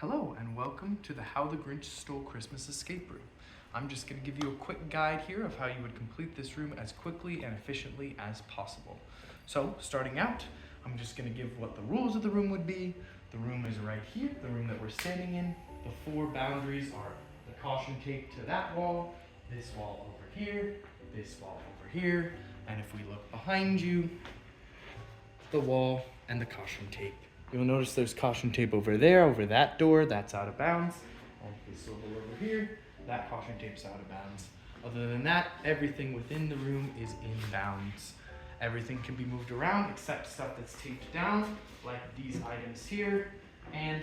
Hello and welcome to the How the Grinch Stole Christmas escape room. I'm just going to give you a quick guide here of how you would complete this room as quickly and efficiently as possible. So starting out, I'm just going to give what the rules of the room would be. The room is right here, the room that we're standing in. The four boundaries are the caution tape to that wall, this wall over here, this wall over here, and if we look behind you, the wall and the caution tape. You'll notice there's caution tape over there, over that door, that's out of bounds. And this swivel over here, that caution tape's out of bounds. Other than that, everything within the room is in bounds. Everything can be moved around except stuff that's taped down, like these items here, and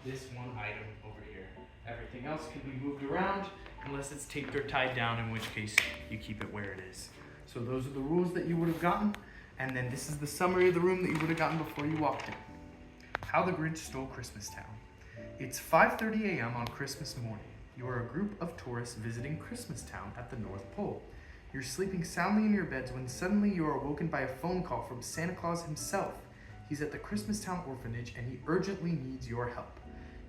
this one item over here. Everything else can be moved around unless it's taped or tied down, in which case you keep it where it is. So those are the rules that you would have gotten, and then this is the summary of the room that you would have gotten before you walked in. How the Grinch Stole Christmas Town. It's 5:30 a.m. on Christmas morning. You are a group of tourists visiting Christmas Town at the North Pole. You're sleeping soundly in your beds when suddenly you are awoken by a phone call from Santa Claus himself. He's at the Christmas Town orphanage and he urgently needs your help.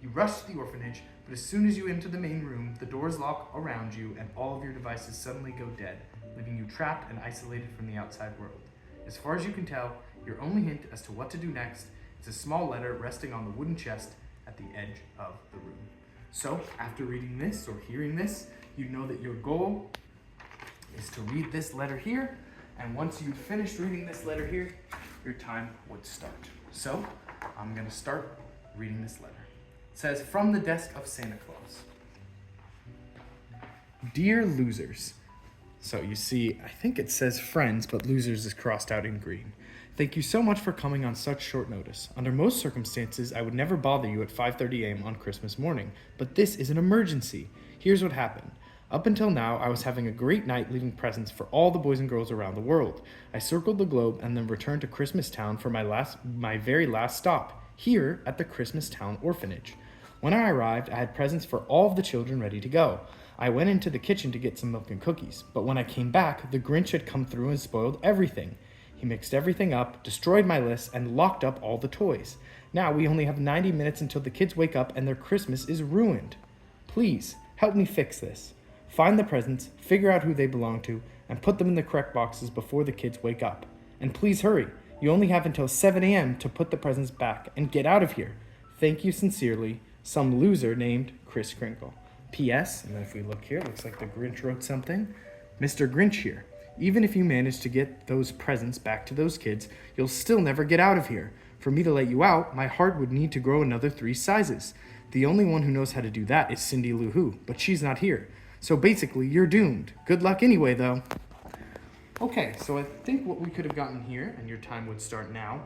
You rush to the orphanage, but as soon as you enter the main room, the doors lock around you and all of your devices suddenly go dead, leaving you trapped and isolated from the outside world. As far as you can tell, your only hint as to what to do next is a small letter resting on the wooden chest at the edge of the room. So, after reading this or hearing this, you know that your goal is to read this letter here, and once you've finished reading this letter here, your time would start. So, I'm going to start reading this letter. It says, from the desk of Santa Claus. Dear losers. So you see, I think it says friends, but losers is crossed out in green. Thank you so much for coming on such short notice. Under most circumstances, I would never bother you at 5:30 a.m. on Christmas morning, but this is an emergency. Here's what happened. Up until now, I was having a great night leaving presents for all the boys and girls around the world. I circled the globe and then returned to Christmas Town for my very last stop, here at the Christmas Town orphanage. When I arrived, I had presents for all of the children ready to go. I went into the kitchen to get some milk and cookies, but when I came back, the Grinch had come through and spoiled everything. He mixed everything up, destroyed my list, and locked up all the toys. Now we only have 90 minutes until the kids wake up and their Christmas is ruined. Please, help me fix this. Find the presents, figure out who they belong to, and put them in the correct boxes before the kids wake up. And please hurry. You only have until 7 a.m. to put the presents back and get out of here. Thank you sincerely, some loser named Chris Crinkle. P.S., and then if we look here, it looks like the Grinch wrote something. Mr. Grinch here. Even if you manage to get those presents back to those kids, you'll still never get out of here. For me to let you out, my heart would need to grow another 3 sizes. The only one who knows how to do that is Cindy Lou Who, but she's not here. So basically, you're doomed. Good luck anyway, though. Okay, so I think what we could have gotten here, and your time would start now,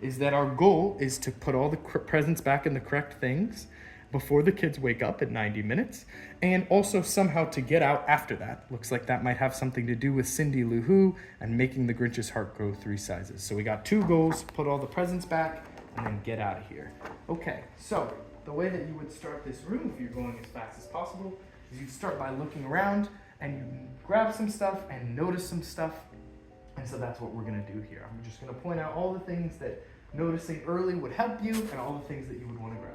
is that our goal is to put all the presents back in the correct things before the kids wake up at 90 minutes, and also somehow to get out after that. Looks like that might have something to do with Cindy Lou Who and making the Grinch's heart grow 3 sizes. So we got 2 goals, put all the presents back, and then get out of here. Okay, so the way that you would start this room, if you're going as fast as possible, is you'd start by looking around, and you grab some stuff and notice some stuff, and so that's what we're gonna do here. I'm just gonna point out all the things that noticing early would help you, and all the things that you would wanna grab.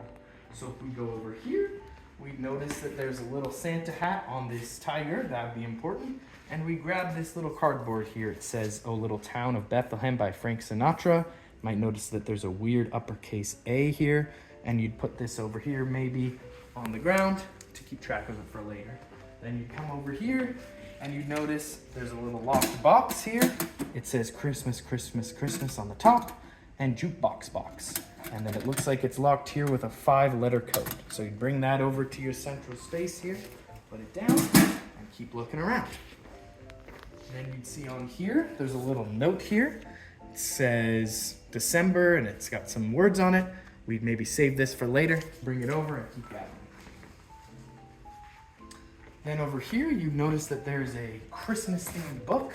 So if we go over here, we notice that there's a little Santa hat on this tiger. That would be important. And we grab this little cardboard here. It says, "Oh Little Town of Bethlehem" by Frank Sinatra. Might notice that there's a weird uppercase A here. And you'd put this over here maybe on the ground to keep track of it for later. Then you'd come over here and you'd notice there's a little locked box here. It says Christmas, Christmas, Christmas on the top and jukebox box. And then it looks like it's locked here with a 5-letter code. So you bring that over to your central space here, put it down, and keep looking around. And then you'd see on here, there's a little note here. It says December, and it's got some words on it. We'd maybe save this for later, bring it over, and keep gathering. Then over here, you notice that there's a Christmas-themed book.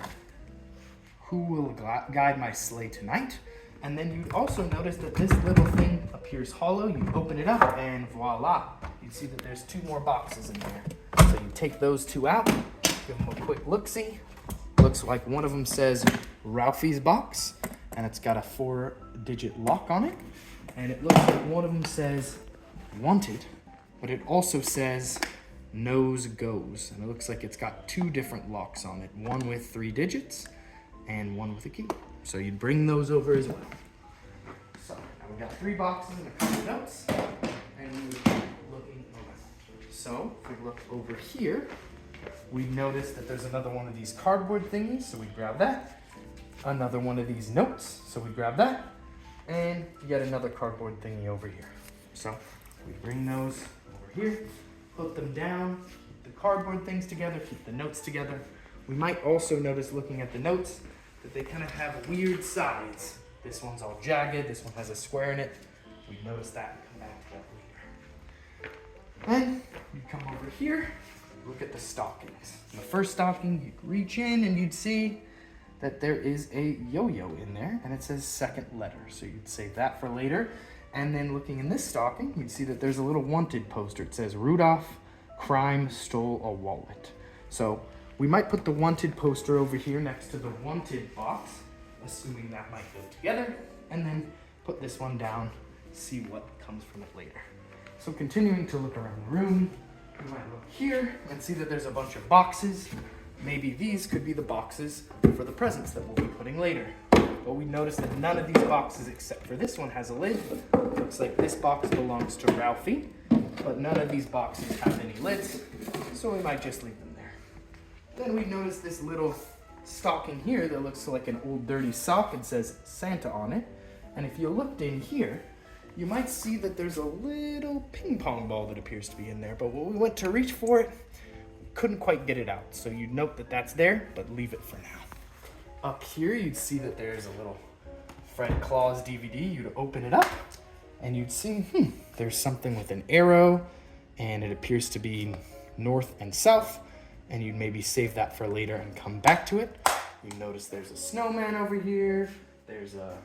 Who will guide my sleigh tonight? And then you'd also notice that this little thing appears hollow. You open it up and voila. You see that there's 2 more boxes in there. So you take those 2 out, give them a quick look-see. Looks like one of them says Ralphie's box, and it's got a 4-digit lock on it. And it looks like one of them says wanted, but it also says nose goes. And it looks like it's got 2 different locks on it, one with 3 digits and one with a key. So you'd bring those over as well. So now we've got 3 boxes and a couple notes, and we would keep looking around. So if we look over here, we notice that there's another one of these cardboard thingies, so we grab that. Another one of these notes, so we grab that. And yet another cardboard thingy over here. So we bring those over here, put them down, keep the cardboard things together, keep the notes together. We might also notice, looking at the notes, that they kind of have weird sides. This one's all jagged, this one has a square in it. We notice that and come back to that later. Then you come over here, look at the stockings. In the first stocking, you'd reach in and you'd see that there is a yo-yo in there, and it says second letter. So you'd save that for later. And then looking in this stocking, you'd see that there's a little wanted poster. It says, Rudolph, crime stole a wallet. So we might put the wanted poster over here next to the wanted box, assuming that might go together, and then put this one down, see what comes from it later. So continuing to look around the room, we might look here and see that there's a bunch of boxes. Maybe these could be the boxes for the presents that we'll be putting later. But we notice that none of these boxes, except for this one, has a lid. Looks like this box belongs to Ralphie, but none of these boxes have any lids, so we might just leave them there. Then we notice this little stocking here that looks like an old dirty sock and says Santa on it. And if you looked in here, you might see that there's a little ping pong ball that appears to be in there, but when we went to reach for it, couldn't quite get it out. So you'd note that that's there, but leave it for now. Up here, you'd see that there's a little Fred Claus DVD. You'd open it up and you'd see, there's something with an arrow and it appears to be north and south, and you'd maybe save that for later and come back to it. You notice there's a snowman over here. There's a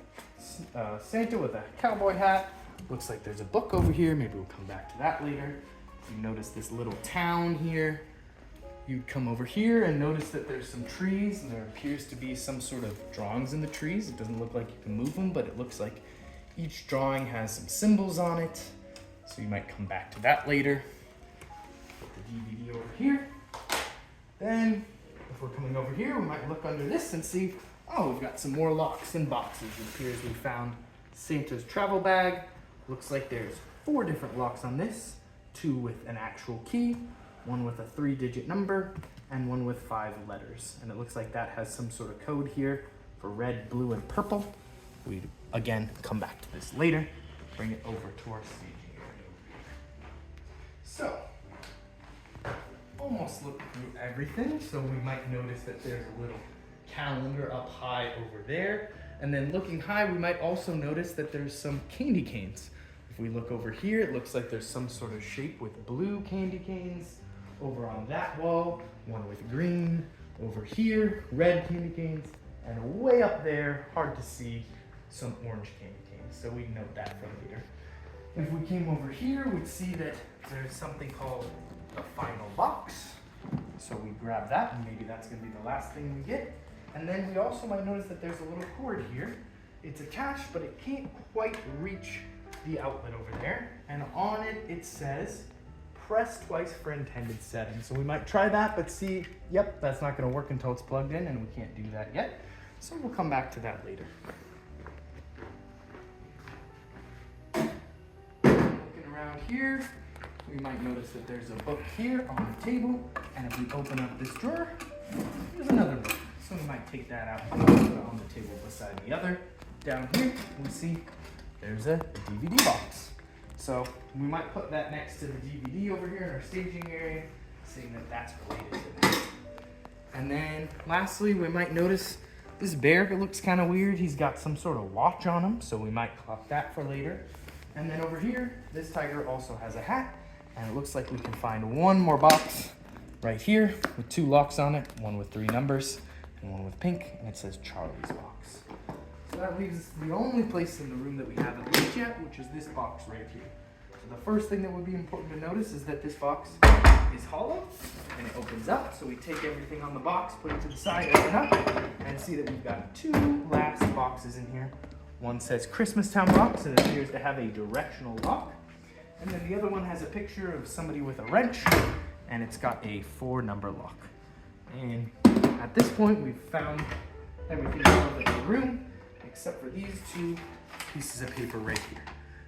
Santa with a cowboy hat. Looks like there's a book over here. Maybe we'll come back to that later. You notice this little town here. You'd come over here and notice that there's some trees, and there appears to be some sort of drawings in the trees. It doesn't look like you can move them, but it looks like each drawing has some symbols on it. So you might come back to that later. Put the DVD over here. Then, if we're coming over here, we might look under this and see, oh, we've got some more locks and boxes. It appears we found Santa's travel bag. Looks like there's 4 different locks on this, 2 with an actual key, 1 with a 3-digit number, and 1 with 5 letters. And it looks like that has some sort of code here for red, blue, and purple. We'd, again, come back to this later, bring it over to our staging area. So, almost looked through everything, so we might notice that there's a little calendar up high over there. And then looking high, we might also notice that there's some candy canes. If we look over here, it looks like there's some sort of shape with blue candy canes. Over on that wall, one with green. Over here, red candy canes. And way up there, hard to see, some orange candy canes. So we note that for later. If we came over here, we'd see that there's something called the final box. So we grab that, and maybe that's gonna be the last thing we get. And then we also might notice that there's a little cord here. It's attached, but it can't quite reach the outlet over there. And on it, it says, press twice for intended settings. So we might try that, but see, yep, that's not gonna work until it's plugged in, and we can't do that yet. So we'll come back to that later. Looking around here, we might notice that there's a book here on the table, and if we open up this drawer, there's another book. So we might take that out and put it on the table beside the other. Down here, we see there's a DVD box. So we might put that next to the DVD over here in our staging area, seeing that that's related to that. And then lastly, we might notice this bear, it looks kind of weird. He's got some sort of watch on him, so we might clock that for later. And then over here, this tiger also has a hat, and it looks like we can find one more box right here with 2 locks on it, one with 3 numbers and one with pink, and it says Charlie's box. So that leaves us the only place in the room that we haven't looked yet, which is this box right here. So the first thing that would be important to notice is that this box is hollow and it opens up. So we take everything on the box, put it to the side, open up, and see that we've got 2 last boxes in here. One says Christmas Town Box and it appears to have a directional lock. And then the other one has a picture of somebody with a wrench, and it's got a 4-number lock. And at this point, we've found everything out of the room, except for these 2 pieces of paper right here.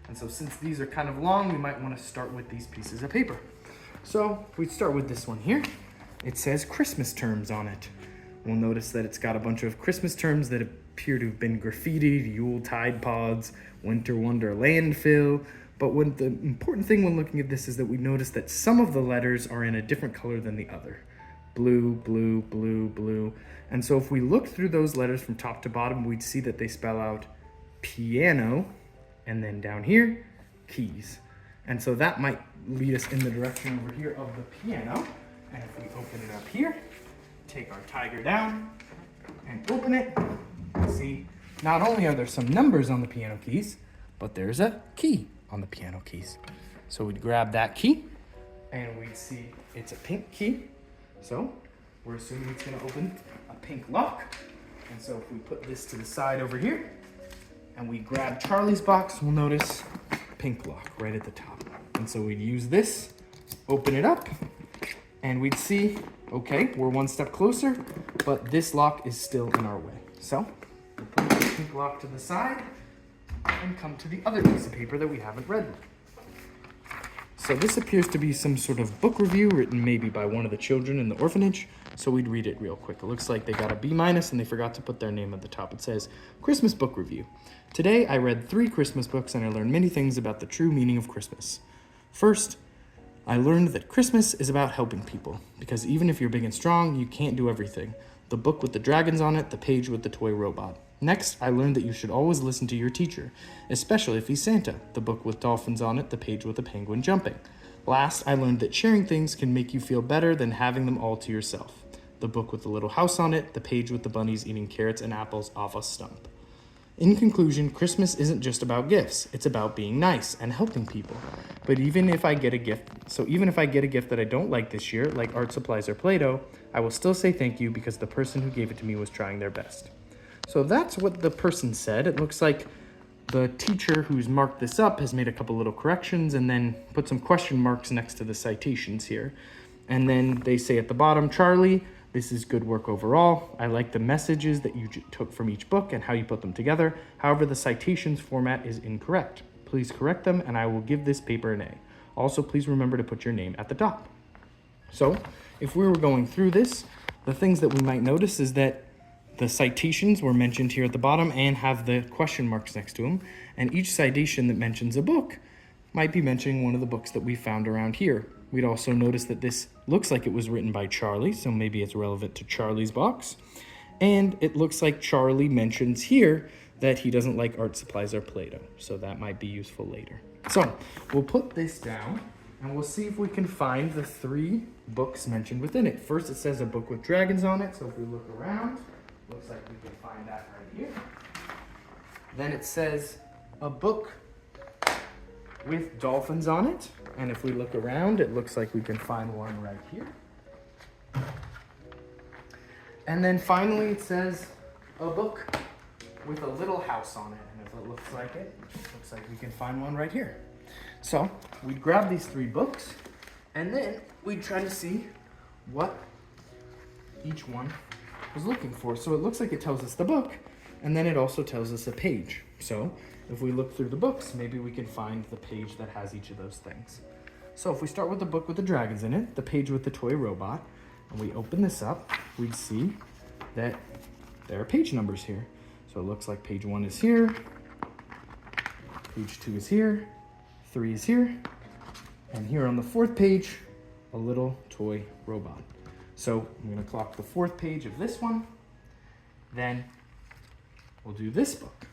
And so since these are kind of long, we might want to start with these pieces of paper. So we start with this one here. It says Christmas terms on it. We'll notice that it's got a bunch of Christmas terms that appear to have been graffitied: Yule Tide Pods, Winter Wonder Landfill. But the important thing when looking at this is that we notice that some of the letters are in a different color than the other. Blue, blue, blue, blue. And so if we look through those letters from top to bottom, we'd see that they spell out piano, and then down here, keys. And so that might lead us in the direction over here of the piano. And if we open it up here, take our tiger down and open it, see, not only are there some numbers on the piano keys, but there's a key on the piano keys. So we'd grab that key and we'd see it's a pink key. So we're assuming it's gonna open a pink lock. And so if we put this to the side over here and we grab Charlie's box, we'll notice pink lock right at the top. And so we'd use this, open it up, and we'd see, okay, we're one step closer, but this lock is still in our way. So we'll put the pink lock to the side and come to the other piece of paper that we haven't read. So this appears to be some sort of book review written maybe by one of the children in the orphanage. So we'd read it real quick. It looks like they got a B- and they forgot to put their name at the top. It says, Christmas Book Review. Today I read 3 Christmas books and I learned many things about the true meaning of Christmas. First, I learned that Christmas is about helping people, because even if you're big and strong, you can't do everything. The book with the dragons on it, the page with the toy robot. Next, I learned that you should always listen to your teacher, especially if he's Santa, the book with dolphins on it, the page with a penguin jumping. Last, I learned that sharing things can make you feel better than having them all to yourself. The book with the little house on it, the page with the bunnies eating carrots and apples off a stump. In conclusion, Christmas isn't just about gifts. It's about being nice and helping people. But even if I get a gift that I don't like this year, like art supplies or Play-Doh, I will still say thank you because the person who gave it to me was trying their best. So that's what the person said. It looks like the teacher who's marked this up has made a couple little corrections and then put some question marks next to the citations here. And then they say at the bottom, Charlie, this is good work overall. I like the messages that you took from each book and how you put them together. However, the citations format is incorrect. Please correct them and I will give this paper an A. Also, please remember to put your name at the top. So if we were going through this, the things that we might notice is that the citations were mentioned here at the bottom and have the question marks next to them. And each citation that mentions a book might be mentioning one of the books that we found around here. We'd also notice that this looks like it was written by Charlie, so maybe it's relevant to Charlie's box. And it looks like Charlie mentions here that he doesn't like art supplies or Play-Doh, so that might be useful later. So we'll put this down and we'll see if we can find the 3 books mentioned within it. First, it says a book with dragons on it, so if we look around, looks like we can find that right here. Then it says a book with dolphins on it. And if we look around, it looks like we can find one right here. And then finally it says a book with a little house on it. And if it looks like we can find one right here. So we'd grab these 3 books and then we'd try to see what each one was looking for. So it looks like it tells us the book and then it also tells us a page. So if we look through the books, maybe we can find the page that has each of those things. So if we start with the book with the dragons in it, the page with the toy robot, and we open this up, we'd see that there are page numbers here. So it looks like page 1 is here, page 2 is here, 3 is here, and here on the 4th page, a little toy robot. So I'm gonna clock the 4th page of this one, then we'll do this book,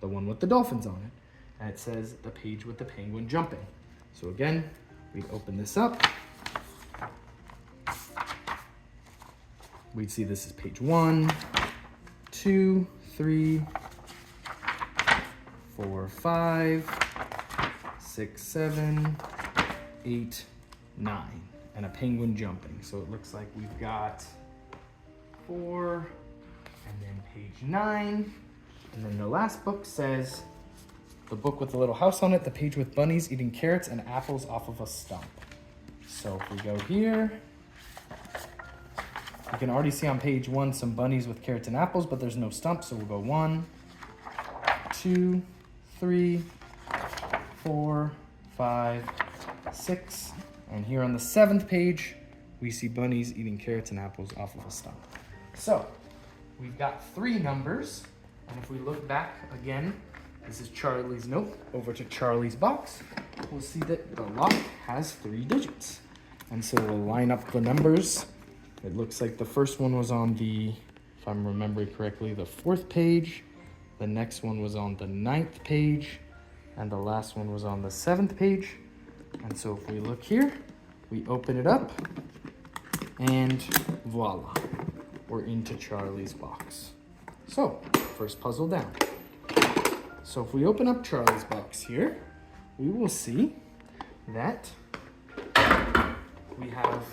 the one with the dolphins on it. And it says the page with the penguin jumping. So again, we'd open this up. We'd see this is page 1, 2, 3, 4, 5, 6, 7, 8, 9, and a penguin jumping. So it looks like we've got 4, and then page 9, and then the last book says the book with the little house on it, the page with bunnies eating carrots and apples off of a stump. So if we go here, you can already see on page 1 some bunnies with carrots and apples, but there's no stump, so we'll go 1, 2, 3, 4, 5, 6, and here on the 7th page, we see bunnies eating carrots and apples off of a stump. So we've got 3 numbers, and if we look back again, this is Charlie's note over to Charlie's box, we'll see that the lock has 3 digits. And so we'll line up the numbers. It looks like the first one was on the, if I'm remembering correctly, the 4th page. The next one was on the 9th page. And the last one was on the 7th page. And so if we look here, we open it up, and voila, we're into Charlie's box. So, first puzzle down. So if we open up Charlie's box here, we will see that we have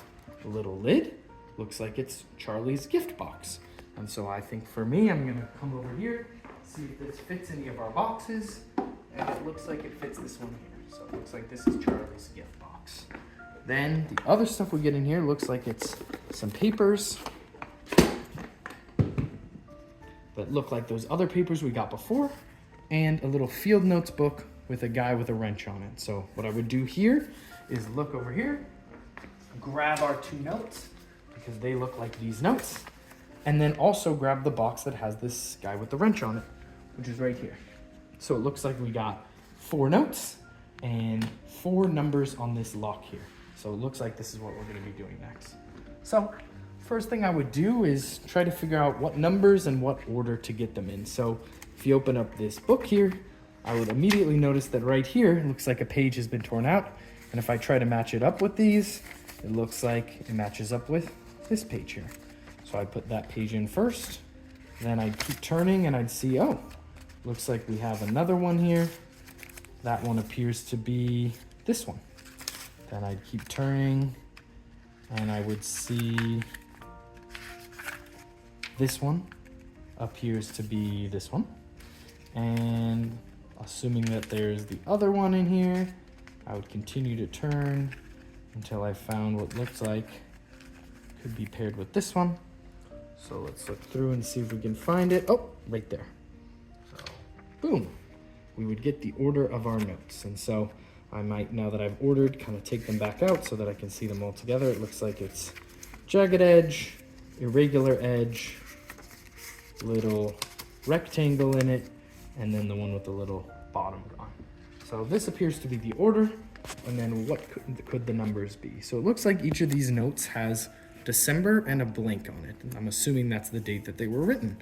a little lid. Looks like it's Charlie's gift box. And so I think for me, I'm gonna come over here, see if this fits any of our boxes. And it looks like it fits this one here. So it looks like this is Charlie's gift box. Then the other stuff we get in here looks like it's some papers that look like those other papers we got before, and a little field notes book with a guy with a wrench on it. So what I would do here is look over here, grab our 2 notes because they look like these notes, and then also grab the box that has this guy with the wrench on it, which is right here. So it looks like we got 4 notes and 4 numbers on this lock here. So it looks like this is what we're gonna be doing next. So first thing I would do is try to figure out what numbers and what order to get them in. So if you open up this book here, I would immediately notice that right here, it looks like a page has been torn out. And if I try to match it up with these, it looks like it matches up with this page here. So I put that page in first, then I'd keep turning and I'd see, oh, looks like we have another one here. That one appears to be this one. Then I'd keep turning and I would see this one appears to be this one. And assuming that there's the other one in here, I would continue to turn until I found what looks like could be paired with this one. So let's look through and see if we can find it. Oh, right there. So, boom. We would get the order of our notes. And so I might, now that I've ordered, kind of take them back out so that I can see them all together. It looks like it's jagged edge, irregular edge, little rectangle in it, and then the one with the little bottom gone. So this appears to be the order, and then what could the numbers be? So it looks like each of these notes has December and a blank on it. I'm assuming that's the date that they were written.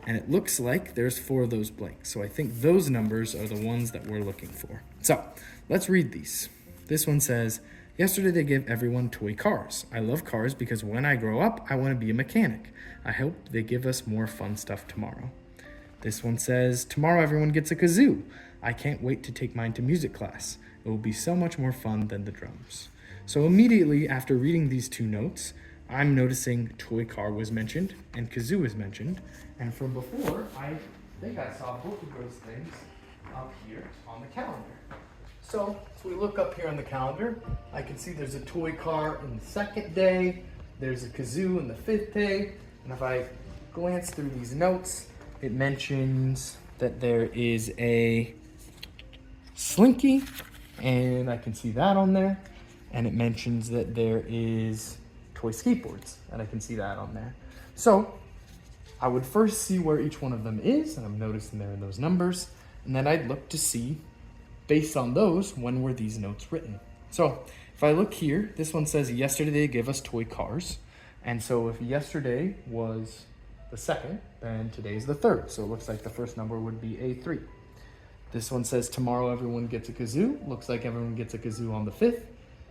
And it looks like there's 4 of those blanks. So I think those numbers are the ones that we're looking for. So let's read these. This one says, yesterday they gave everyone toy cars. I love cars because when I grow up, I want to be a mechanic. I hope they give us more fun stuff tomorrow. This one says, tomorrow everyone gets a kazoo. I can't wait to take mine to music class. It will be so much more fun than the drums. So immediately after reading these 2 notes, I'm noticing toy car was mentioned and kazoo is mentioned. And from before, I think I saw both of those things up here on the calendar. So if we look up here on the calendar, I can see there's a toy car in the 2nd day, there's a kazoo in the 5th day, and if I glance through these notes, it mentions that there is a slinky, and I can see that on there, and it mentions that there is toy skateboards, and I can see that on there. So I would first see where each one of them is, and I'm noticing they're in those numbers, and then I'd look to see, based on those, when were these notes written. So if I look here, this one says yesterday they gave us toy cars, and so if yesterday was the 2nd, then today's the 3rd, so it looks like the first number would be a 3. This one says tomorrow everyone gets a kazoo, looks like everyone gets a kazoo on the 5th,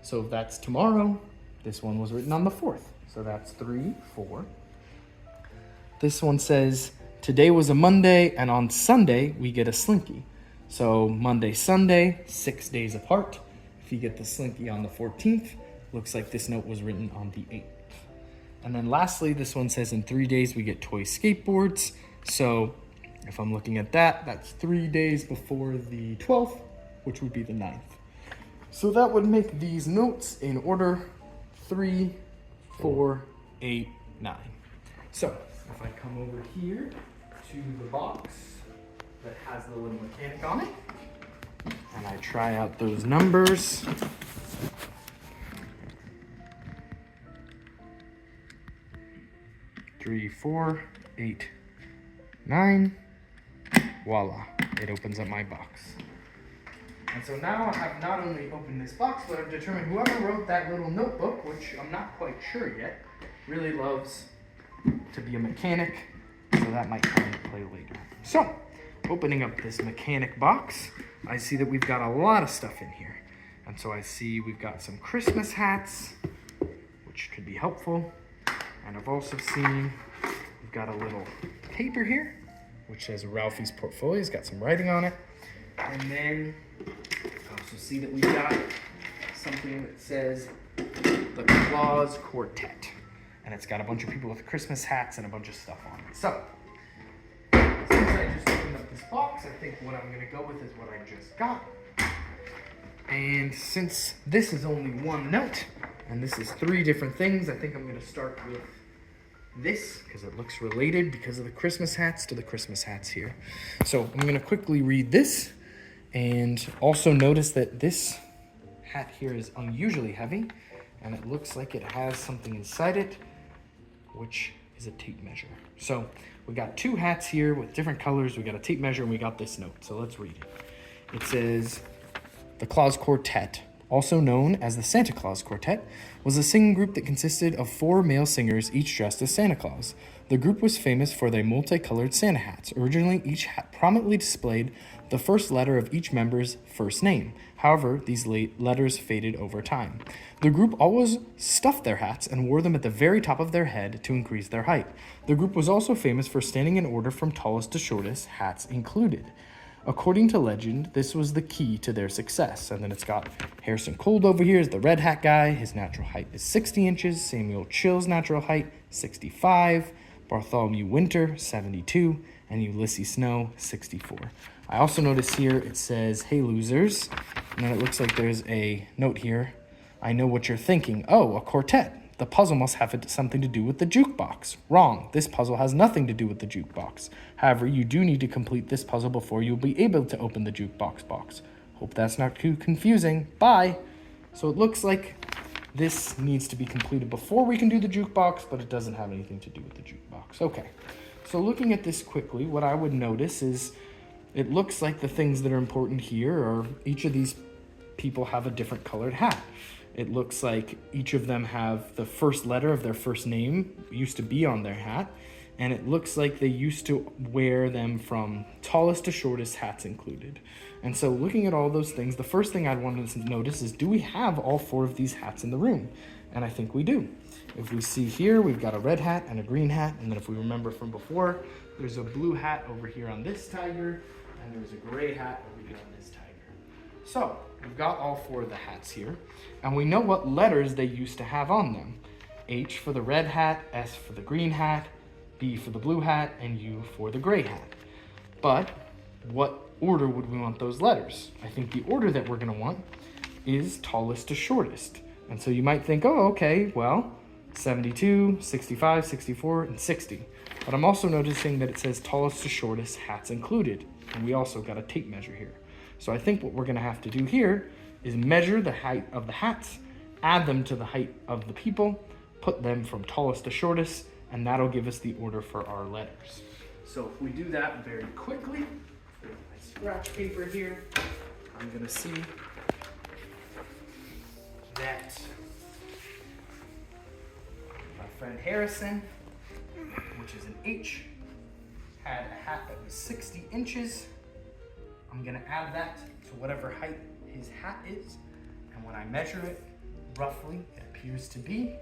so if that's tomorrow, this one was written on the 4th, so that's 3, 4. This one says, today was a Monday, and on Sunday, we get a slinky. So Monday, Sunday, 6 days apart. If you get the slinky on the 14th, looks like this note was written on the 8th. And then lastly, this one says in 3 days, we get toy skateboards. So If I'm looking at that, that's 3 days before the 12th, which would be the 9th. So that would make these notes in order 3, 4, 8, 9. So if I come over here to the box that has the little mechanic on it, and I try out those numbers, 3, 4, 8, 9, voila, it opens up my box. And so now I have not only opened this box, but I've determined whoever wrote that little notebook, which I'm not quite sure yet, really loves to be a mechanic, so that might come into play later. So, opening up this mechanic box, I see that we've got a lot of stuff in here. And so I see we've got some Christmas hats, which could be helpful. And I've also seen we've got a little paper here, which says Ralphie's Portfolio. It's got some writing on it. And then I also see that we've got something that says the Claus Quartet. And it's got a bunch of people with Christmas hats and a bunch of stuff on it. So, since I just opened up this box, I think what I'm going to go with is what I just got. And since this is only one note, and this is 3 different things, I think I'm going to start with this, because it looks related because of the Christmas hats to the Christmas hats here. So I'm going to quickly read this, and also notice that this hat here is unusually heavy, and it looks like it has something inside it, which is a tape measure. So we got 2 hats here with different colors. We got a tape measure, and we got this note. So let's read it. It says, the Claus Quartet, also known as the Santa Claus Quartet, was a singing group that consisted of 4 male singers, each dressed as Santa Claus. The group was famous for their multicolored Santa hats. Originally, each hat prominently displayed the first letter of each member's first name. However, these letters faded over time. The group always stuffed their hats and wore them at the very top of their head to increase their height. The group was also famous for standing in order from tallest to shortest, hats included. According to legend, this was the key to their success. And then it's got Harrison Cold over here is the red hat guy. His natural height is 60 inches. Samuel Chill's natural height, 65. Bartholomew Winter, 72. And Ulysses Snow, 64. I also notice here it says, hey losers. And then it looks like there's a note here. I know what you're thinking. Oh, a quartet. The puzzle must have something to do with the jukebox. Wrong. This puzzle has nothing to do with the jukebox. However, you do need to complete this puzzle before you'll be able to open the jukebox box. Hope that's not too confusing. Bye. So it looks like this needs to be completed before we can do the jukebox, but it doesn't have anything to do with the jukebox. Okay. So looking at this quickly, what I would notice is it looks like the things that are important here are each of these people have a different colored hat. It looks like each of them have the first letter of their first name used to be on their hat. And it looks like they used to wear them from tallest to shortest, hats included. And so looking at all those things, the first thing I'd want to notice is, do we have all 4 of these hats in the room? And I think we do. If we see here, we've got a red hat and a green hat. And then if we remember from before, there's a blue hat over here on this tiger. And there's a gray hat over here on this tiger. So we've got all 4 of the hats here. And we know what letters they used to have on them. H for the red hat, S for the green hat, B for the blue hat, and U for the gray hat. But what order would we want those letters? I think the order that we're going to want is tallest to shortest. And so you might think, oh, okay, well, 72, 65, 64, and 60. But I'm also noticing that it says tallest to shortest, hats included. And we also got a tape measure here. So I think what we're going to have to do here is measure the height of the hats, add them to the height of the people, put them from tallest to shortest, and that'll give us the order for our letters. So if we do that very quickly, with my scratch paper here, I'm going to see that my friend Harrison, which is an H, had a hat that was 60 inches. I'm going to add that to whatever height his hat is, and when I measure it, roughly, it appears to be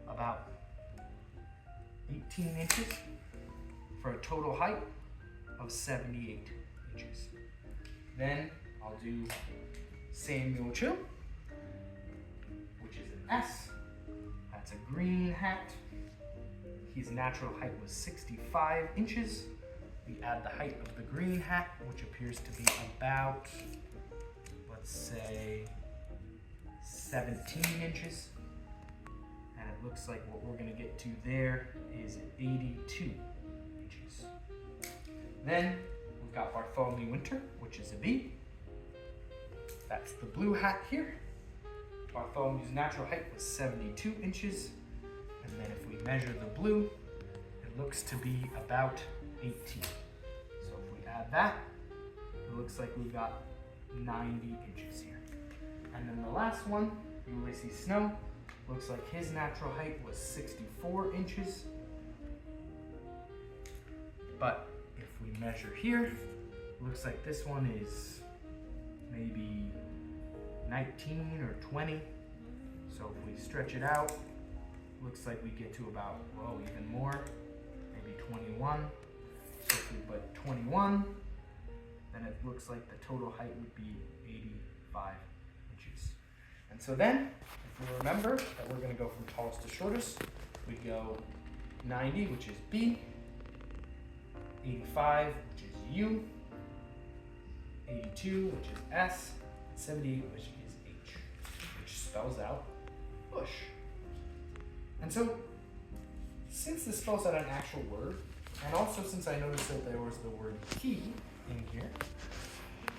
about 18 inches for a total height of 78 inches. Then I'll do Samuel Chill, which is an S. That's a green hat. His natural height was 65 inches. We add the height of the green hat, which appears to be about, let's say, 17 inches. And it looks like what we're gonna get to there is 82 inches. Then we've got Bartholomew Winter, which is a B. That's the blue hat here. Bartholomew's natural height was 72 inches. And then if we measure the blue, it looks to be about 18. So if we add that, it looks like we've got 90 inches here. And then the last one, Ulysses Snow, looks like his natural height was 64 inches. But if we measure here, looks like this one is maybe 19 or 20. So if we stretch it out, looks like we get to about, whoa, even more, maybe 21. So if we put 21, then it looks like the total height would be 85 inches. And so then, if we remember that we're gonna go from tallest to shortest, we go 90, which is B, 85, which is U, 82, which is S, 78, which is H, which spells out bush. And so, since this spells out an actual word, and also since I noticed that there was the word key in here,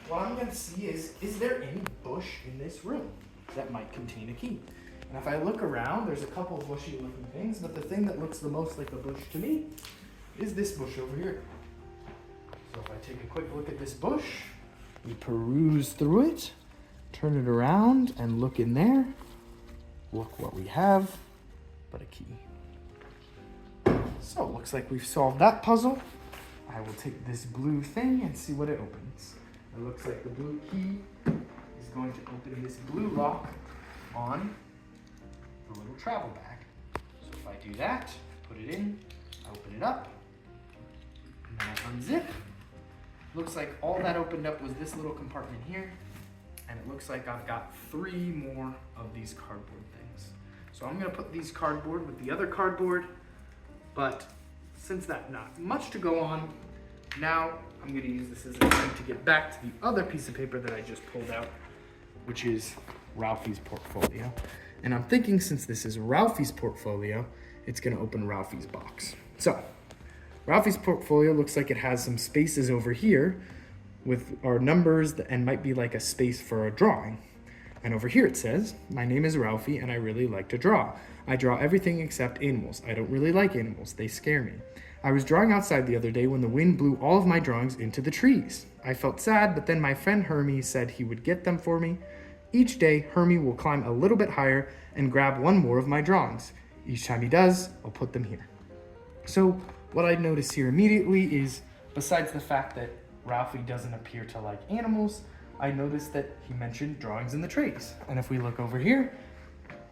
what I'm gonna see is there any bush in this room that might contain a key? And if I look around, there's a couple of bushy looking things, but the thing that looks the most like a bush to me is this bush over here. So if I take a quick look at this bush, we peruse through it, turn it around and look in there. Look what we have, but a key. So it looks like we've solved that puzzle. I will take this blue thing and see what it opens. It looks like the blue key is going to open this blue lock on the little travel bag. So if I do that, put it in, open it up, and then I unzip. Looks like all that opened up was this little compartment here, and it looks like I've got 3 more of these cardboard things. So I'm gonna put these cardboard with the other cardboard, but since that's not much to go on, now I'm gonna use this as a time to get back to the other piece of paper that I just pulled out, which is Ralphie's portfolio. And I'm thinking since this is Ralphie's portfolio, it's gonna open Ralphie's box. So, Ralphie's portfolio looks like it has some spaces over here with our numbers and might be like a space for a drawing. And over here it says, my name is Ralphie and I really like to draw. I draw everything except animals. I don't really like animals, they scare me. I was drawing outside the other day when the wind blew all of my drawings into the trees. I felt sad, but then my friend Hermie said he would get them for me. Each day, Hermie will climb a little bit higher and grab one more of my drawings. Each time he does, I'll put them here. So what I notice here immediately is, besides the fact that Ralphie doesn't appear to like animals, I noticed that he mentioned drawings in the trees. And if we look over here,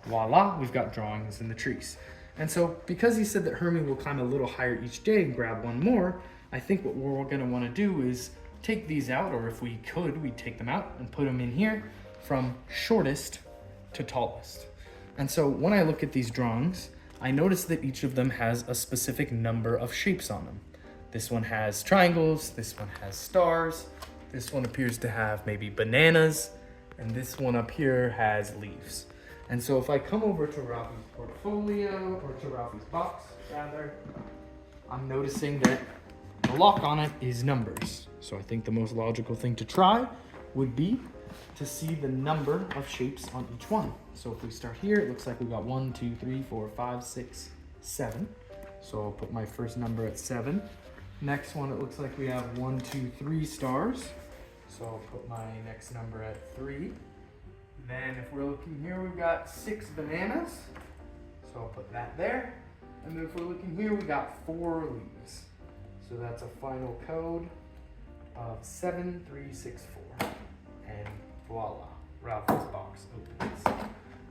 voila, we've got drawings in the trees. And so because he said that Hermie will climb a little higher each day and grab one more, I think what we're gonna wanna do is take these out, or if we could, we'd take them out and put them in here from shortest to tallest. And so when I look at these drawings, I notice that each of them has a specific number of shapes on them. This one has triangles, this one has stars, this one appears to have maybe bananas, and this one up here has leaves. And so if I come over to Ralphie's portfolio, or to Ralphie's box, rather, I'm noticing that the lock on it is numbers. So I think the most logical thing to try would be to see the number of shapes on each one. So if we start here, it looks like we've got 1, 2, 3, 4, 5, 6, 7. So I'll put my first number at 7. Next one, it looks like we have 1, 2, 3 stars. So I'll put my next number at 3. Then if we're looking here, we've got 6 bananas. So I'll put that there. And then if we're looking here, we got 4 leaves. So that's a final code of 7364. And voila, Ralphie's box opens.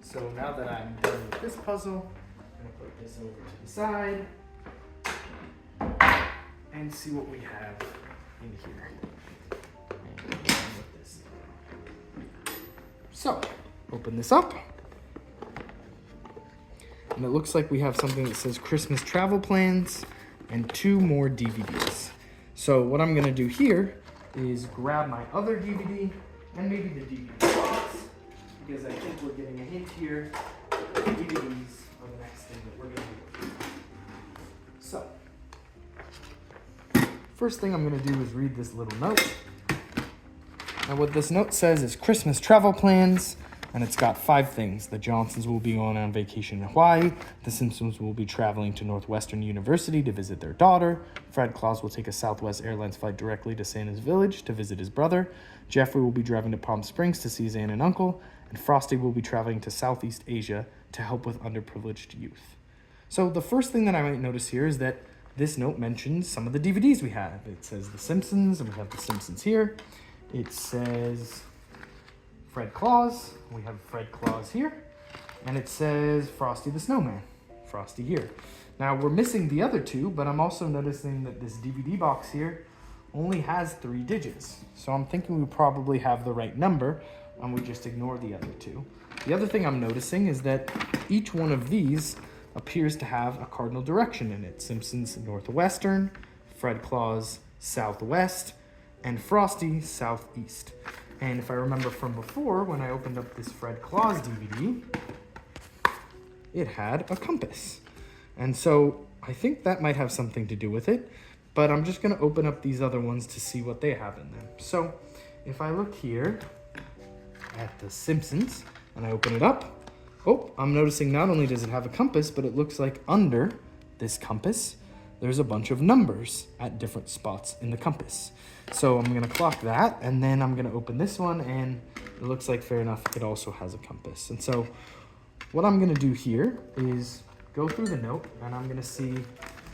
So now that I'm done with this puzzle, I'm gonna put this over to the side and see what we have in here. And I'm done with this. So, open this up. And it looks like we have something that says Christmas travel plans and 2 more DVDs. So what I'm gonna do here is grab my other DVD and maybe the DVD box, because I think we're getting a hint here that the DVDs are the next thing that we're gonna do. So, first thing I'm gonna do is read this little note. Now what this note says is Christmas travel plans, and it's got 5 things. The Johnsons will be going on vacation in Hawaii. The Simpsons will be traveling to Northwestern University to visit their daughter. Fred Claus will take a Southwest Airlines flight directly to Santa's village to visit his brother. Jeffrey will be driving to Palm Springs to see his aunt and uncle. And Frosty will be traveling to Southeast Asia to help with underprivileged youth. So the first thing that I might notice here is that this note mentions some of the DVDs we have. It says The Simpsons, and we have The Simpsons here. It says Fred Claus, we have Fred Claus here, and it says Frosty the Snowman, Frosty here. Now we're missing the other 2, but I'm also noticing that this DVD box here only has 3 digits. So I'm thinking we probably have the right number, and we just ignore the other 2. The other thing I'm noticing is that each one of these appears to have a cardinal direction in it. Simpsons Northwestern, Fred Claus Southwest, and Frosty Southeast. And if I remember from before, when I opened up this Fred Claus DVD, it had a compass. And so I think that might have something to do with it, but I'm just gonna open up these other ones to see what they have in them. So if I look here at The Simpsons and I open it up, I'm noticing not only does it have a compass, but it looks like under this compass, there's a bunch of numbers at different spots in the compass. So I'm gonna clock that, and then I'm gonna open this one, and it looks like, fair enough, it also has a compass. And so what I'm gonna do here is go through the note, and I'm gonna see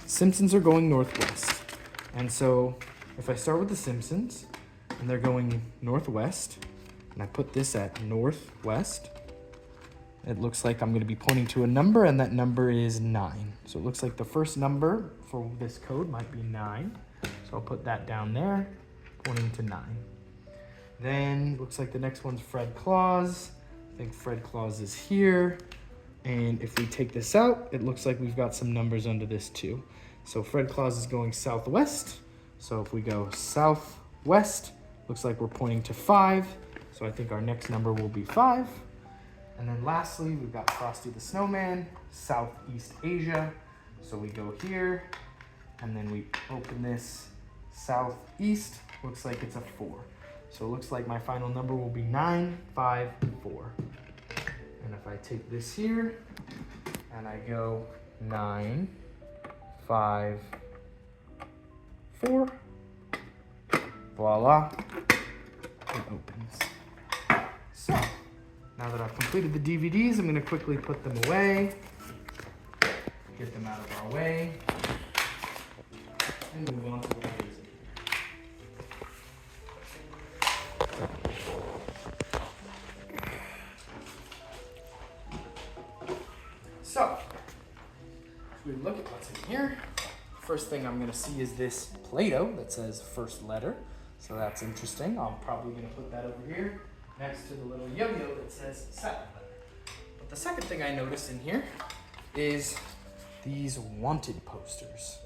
Simpsons are going northwest. And so if I start with the Simpsons, and they're going northwest, and I put this at northwest, it looks like I'm gonna be pointing to a number, and that number is 9. So it looks like the first number for this code might be 9. So I'll put that down there, pointing to 9. Then looks like the next one's Fred Claus. I think Fred Claus is here. And if we take this out, it looks like we've got some numbers under this too. So Fred Claus is going southwest. So if we go southwest, looks like we're pointing to 5. So I think our next number will be 5. And then lastly, we've got Frosty the Snowman, Southeast Asia. So we go here, and then we open this southeast. Looks like it's a 4. So it looks like my final number will be 954. And if I take this here, and I go 954, voila, it opens. So now that I've completed the DVDs, I'm gonna quickly put them away, get them out of our way, and move on to what it is. So, if we look at what's in here, first thing I'm gonna see is this Play-Doh that says first letter. So that's interesting. I'm probably gonna put that over here next to the little yo-yo that says second letter. But the second thing I noticed in here is these wanted posters.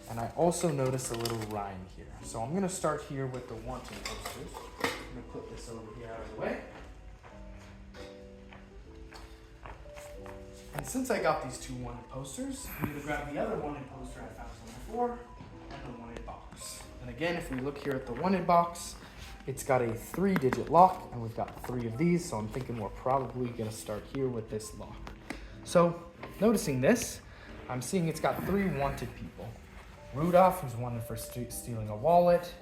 And I also noticed a little rhyme here. So I'm gonna start here with the wanted posters. I'm gonna put this over here out of the way. And since I got these 2 wanted posters, I'm gonna grab the other wanted poster I found from before and the wanted box. And again, if we look here at the wanted box, it's got a 3-digit lock, and we've got 3 of these, so I'm thinking we're probably gonna start here with this lock. So, noticing this, I'm seeing it's got 3 wanted people. Rudolph, who's wanted for stealing a wallet,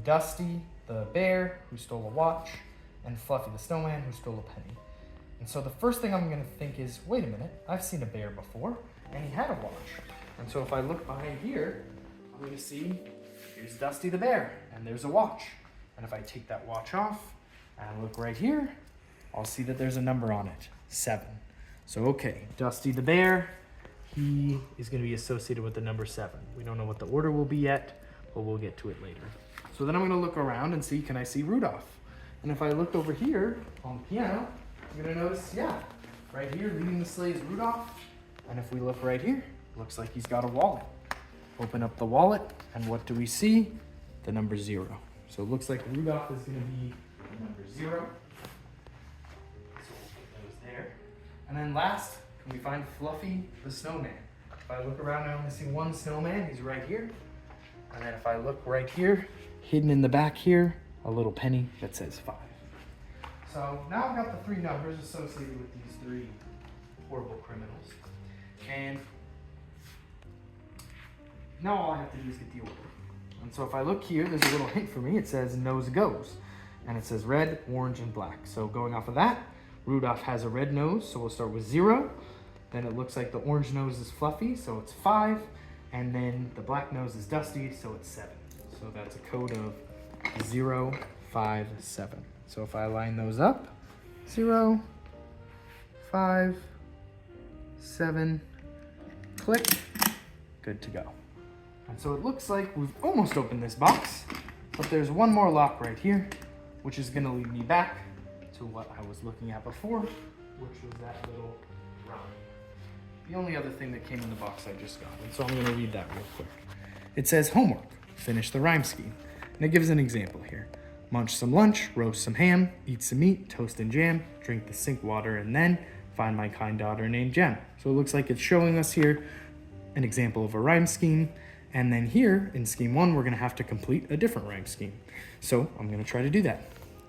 Dusty the bear, who stole a watch, and Fluffy the snowman, who stole a penny. And so the first thing I'm gonna think is, wait a minute, I've seen a bear before, and he had a watch. And so if I look behind here, I'm gonna see, here's Dusty the bear, and there's a watch. And if I take that watch off, and I look right here, I'll see that there's a number on it, 7. So okay, Dusty the bear, he is gonna be associated with the number 7. We don't know what the order will be yet, but we'll get to it later. So then I'm gonna look around and see, can I see Rudolph? And if I looked over here on the piano, I'm gonna notice, yeah, right here leading the sleigh is Rudolph. And if we look right here, looks like he's got a wallet. Open up the wallet, and what do we see? The number 0. So it looks like Rudolph is going to be the number 0. So we'll put those there. And then last, can we find Fluffy the snowman? If I look around, I only see one snowman. He's right here. And then if I look right here, hidden in the back here, a little penny that says 5. So now I've got the 3 numbers associated with these 3 horrible criminals. And now all I have to do is get the order. And so if I look here, there's a little hint for me. It says nose goes. And it says red, orange, and black. So going off of that, Rudolph has a red nose, so we'll start with 0. Then it looks like the orange nose is Fluffy, so it's 5. And then the black nose is Dusty, so it's 7. So that's a code of 0, 5, 7. So if I line those up, 0, 5, 7, click, good to go. And so it looks like we've almost opened this box, but there's one more lock right here, which is gonna lead me back to what I was looking at before, which was that little rhyme. The only other thing that came in the box I just got, and so I'm gonna read that real quick. It says homework, finish the rhyme scheme. And it gives an example here. Munch some lunch, roast some ham, eat some meat, toast and jam, drink the sink water, and then find my kind daughter named Jem. So it looks like it's showing us here an example of a rhyme scheme. And then here in scheme 1, we're gonna have to complete a different rhyme scheme. So I'm gonna try to do that.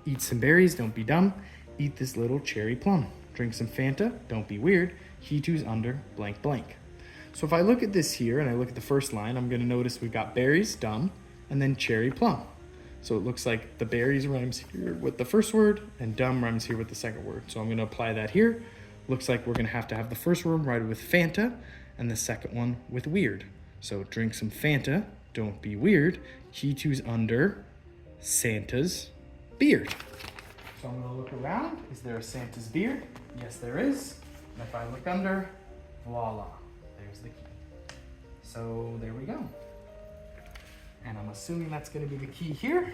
Eat some berries, don't be dumb. Eat this little cherry plum. Drink some Fanta, don't be weird. He too's under blank blank. So if I look at this here and I look at the first line, I'm gonna notice we've got berries, dumb, and then cherry plum. So it looks like the berries rhymes here with the first word and dumb rhymes here with the second word. So I'm gonna apply that here. Looks like we're gonna have to have the first word rhymed with Fanta and the second one with weird. So drink some Fanta, don't be weird. He too's under Santa's beard. So I'm gonna look around. Is there a Santa's beard? Yes, there is. And if I look under, voila, there's the key. So there we go. And I'm assuming that's gonna be the key here.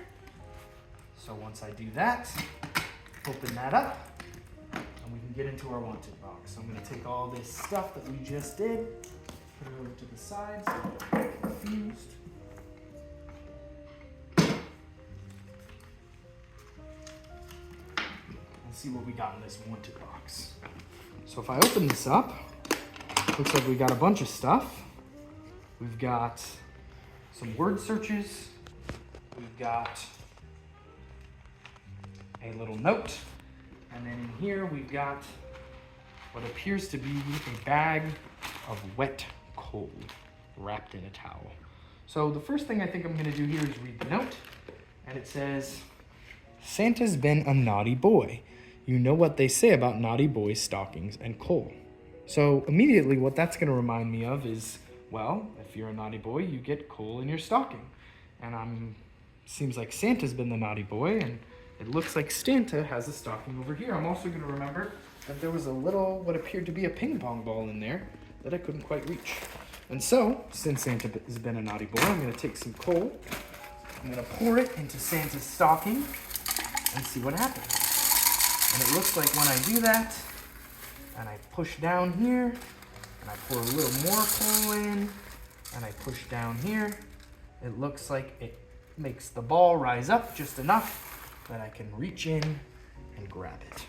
So once I do that, open that up, and we can get into our wanted box. So I'm gonna take all this stuff that we just did, put it over to the side so I don't get confused. And see what we got in this wanted box. So if I open this up, looks like we got a bunch of stuff. We've got some word searches. We've got a little note. And then in here we've got what appears to be a bag of wet coal wrapped in a towel. So the first thing I think I'm gonna do here is read the note. And it says, Santa's been a naughty boy. You know what they say about naughty boys, stockings, and coal. So immediately what that's gonna remind me of is, well, if you're a naughty boy, you get coal in your stocking. And seems like Santa's been the naughty boy, and it looks like Santa has a stocking over here. I'm also gonna remember that there was a little, what appeared to be a ping pong ball in there that I couldn't quite reach. And so, since Santa has been a naughty boy, I'm gonna take some coal, I'm gonna pour it into Santa's stocking and see what happens. And it looks like when I do that, and I push down here, and I pour a little more coal in, and I push down here, it looks like it makes the ball rise up just enough that I can reach in and grab it.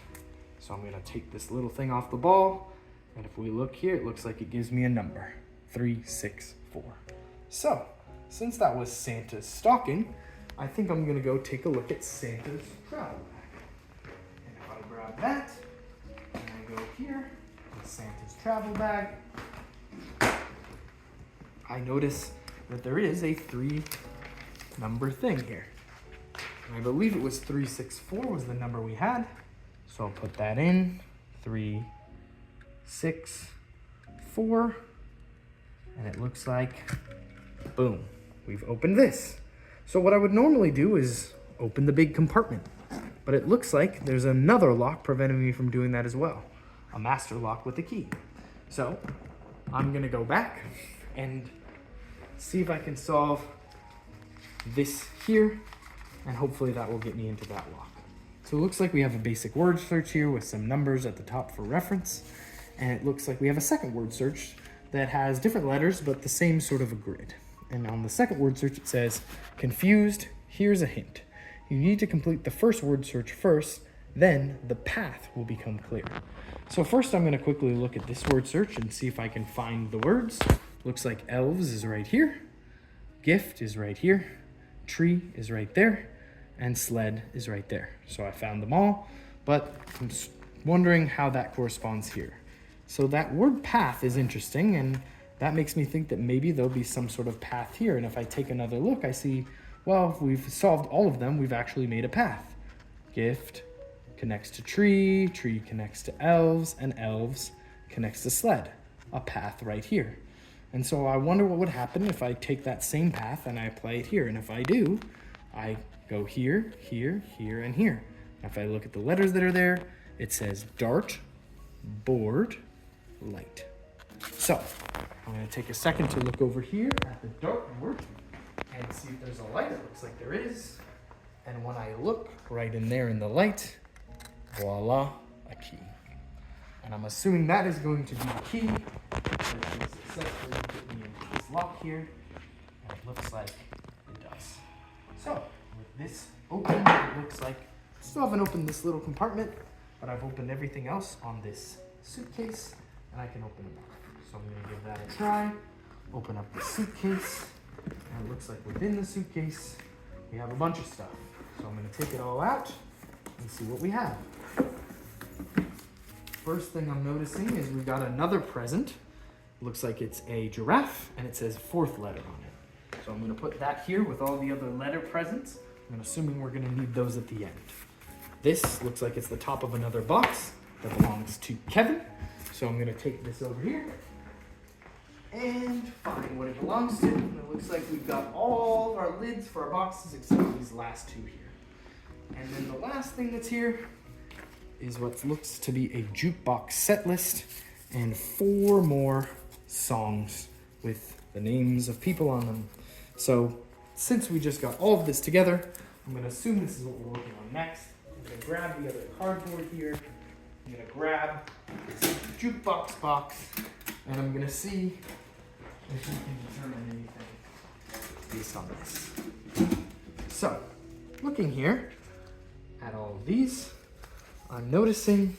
So I'm gonna take this little thing off the ball, and if we look here, it looks like it gives me a number, 364. So, since that was Santa's stocking, I think I'm gonna go take a look at Santa's travel bag. And if I grab that, and I go here, with Santa's travel bag, I notice that there is a 3-number thing here. And I believe it was 364 was the number we had. So I'll put that in, 364, and it looks like, boom, we've opened this. So what I would normally do is open the big compartment, but it looks like there's another lock preventing me from doing that as well, a master lock with a key. So I'm gonna go back and see if I can solve this here, and hopefully that will get me into that lock. So it looks like we have a basic word search here with some numbers at the top for reference. And it looks like we have a second word search that has different letters, but the same sort of a grid. And on the second word search, it says, confused, here's a hint. You need to complete the first word search first, then the path will become clear. So first I'm going to quickly look at this word search and see if I can find the words. Looks like elves is right here, gift is right here, tree is right there, and sled is right there. So I found them all, but I'm wondering how that corresponds here. So that word path is interesting, and that makes me think that maybe there'll be some sort of path here. And if I take another look, I see, well, if we've solved all of them, we've actually made a path. Gift connects to tree, tree connects to elves, and elves connects to sled. A path right here. And so I wonder what would happen if I take that same path and I apply it here. And if I do, I go here, here, here, and here. If I look at the letters that are there, it says dart, board, light. So I'm going to take a second to look over here at the dartboard and see if there's a light. It looks like there is. And when I look right in there in the light, voila, a key. And I'm assuming that is going to be the key that will successfully put me into this lock here. And it looks like it does. So with this open, it looks like I still haven't opened this little compartment, but I've opened everything else on this suitcase, and I can open it up. So I'm going to give that a try. Open up the suitcase, and it looks like within the suitcase we have a bunch of stuff. So I'm going to take it all out and see what we have. First thing I'm noticing is we've got another present. Looks like it's a giraffe, and it says fourth letter on it. So I'm going to put that here with all the other letter presents. I'm assuming we're going to need those at the end. This looks like it's the top of another box that belongs to Kevin. So I'm going to take this over here and find what it belongs to. And it looks like we've got all our lids for our boxes except for these last two here. And then the last thing that's here is what looks to be a jukebox set list and 4 more songs with the names of people on them. So since we just got all of this together, I'm going to assume this is what we're working on next. I'm going to grab the other cardboard here. I'm going to grab this jukebox box, and I'm going to see if we can determine anything based on this. So, looking here at all of these, I'm noticing